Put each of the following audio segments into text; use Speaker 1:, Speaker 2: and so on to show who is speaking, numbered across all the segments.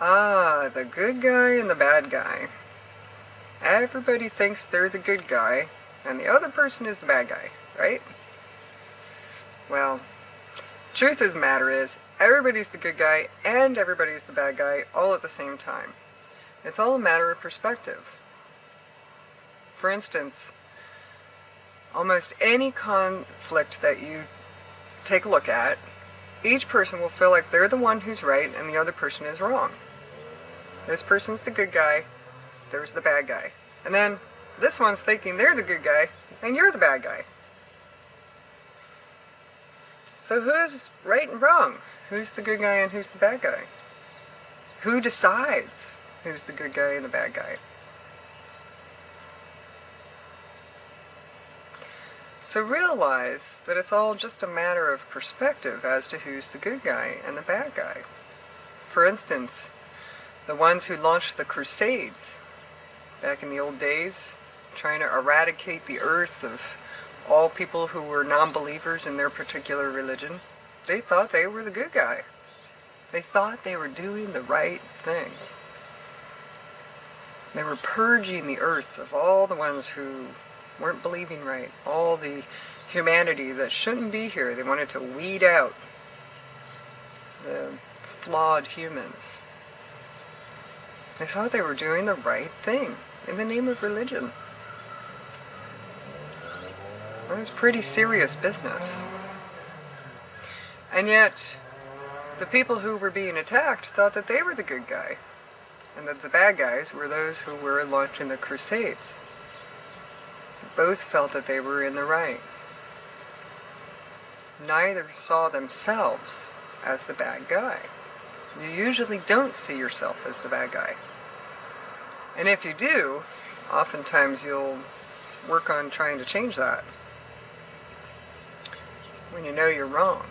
Speaker 1: Ah, the good guy and the bad guy. Everybody thinks they're the good guy, and the other person is the bad guy, right? Well, truth of the matter is, everybody's the good guy and everybody's the bad guy all at the same time. It's all a matter of perspective. For instance, almost any conflict that you take a look at, each person will feel like they're the one who's right and the other person is wrong. This person's the good guy, there's the bad guy. And then this one's thinking they're the good guy and you're the bad guy. So who's right and wrong? Who's the good guy and who's the bad guy? Who decides who's the good guy and the bad guy? So realize that it's all just a matter of perspective as to who's the good guy and the bad guy. For instance, the ones who launched the Crusades back in the old days, trying to eradicate the earth of all people who were non-believers in their particular religion, they thought they were the good guy. They thought they were doing the right thing. They were purging the earth of all the ones who weren't believing right, all the humanity that shouldn't be here. They wanted to weed out the flawed humans. They thought they were doing the right thing in the name of religion. It was pretty serious business. And yet, the people who were being attacked thought that they were the good guy, and that the bad guys were those who were launching the Crusades. Both felt that they were in the right. Neither saw themselves as the bad guy. You usually don't see yourself as the bad guy. And if you do, oftentimes you'll work on trying to change that when you know you're wrong.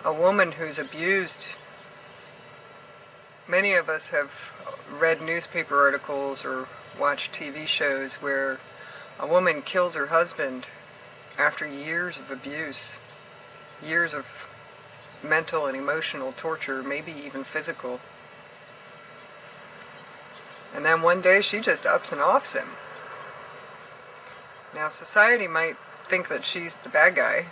Speaker 1: A woman who's abused. Many of us have read newspaper articles or watched TV shows where a woman kills her husband after years of abuse, years of mental and emotional torture, maybe even physical. And then one day she just ups and offs him. Now society might think that she's the bad guy,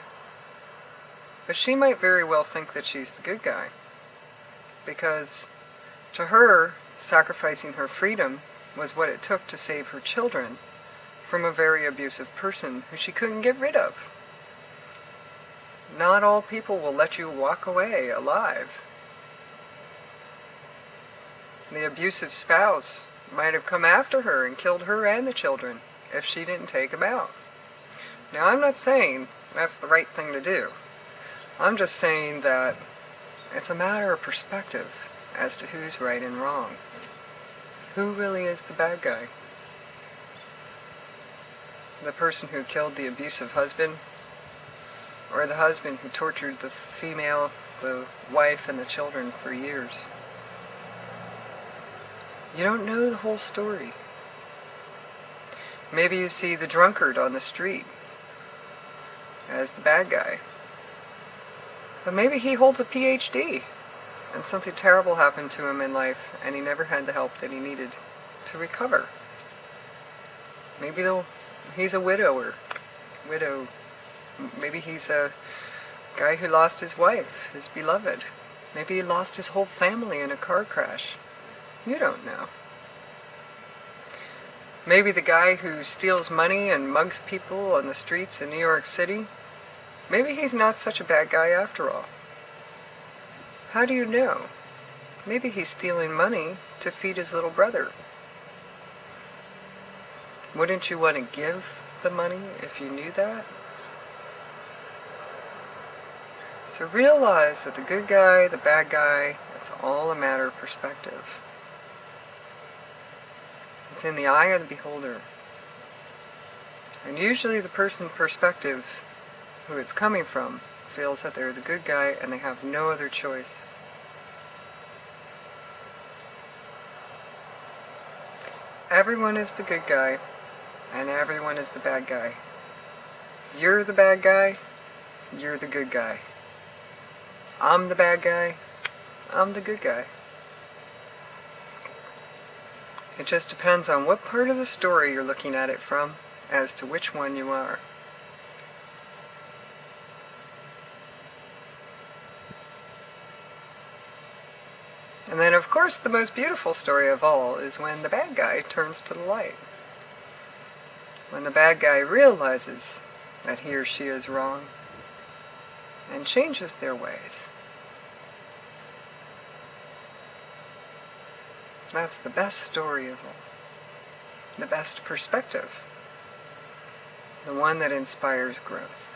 Speaker 1: but she might very well think that she's the good guy. Because to her, sacrificing her freedom was what it took to save her children from a very abusive person who she couldn't get rid of. Not all people will let you walk away alive. The abusive spouse might have come after her and killed her and the children if she didn't take him out. Now, I'm not saying that's the right thing to do. I'm just saying that it's a matter of perspective as to who's right and wrong. Who really is the bad guy? The person who killed the abusive husband? Or the husband who tortured the female, the wife, and the children for years? You don't know the whole story. Maybe you see the drunkard on the street as the bad guy. But maybe he holds a PhD and something terrible happened to him in life and he never had the help that he needed to recover. Maybe he's a widower. Maybe he's a guy who lost his wife, his beloved. Maybe he lost his whole family in a car crash. You don't know. Maybe the guy who steals money and mugs people on the streets in New York City, maybe he's not such a bad guy after all. How do you know? Maybe he's stealing money to feed his little brother. Wouldn't you want to give the money if you knew that? So realize that the good guy, the bad guy, it's all a matter of perspective. It's in the eye of the beholder. And usually the person perspective who it's coming from feels that they're the good guy and they have no other choice. Everyone is the good guy and everyone is the bad guy. You're the bad guy, you're the good guy. I'm the bad guy, I'm the good guy. It just depends on what part of the story you're looking at it from as to which one you are. And then, of course, the most beautiful story of all is when the bad guy turns to the light. When the bad guy realizes that he or she is wrong and changes their ways. That's the best story of all. The best perspective. The one that inspires growth.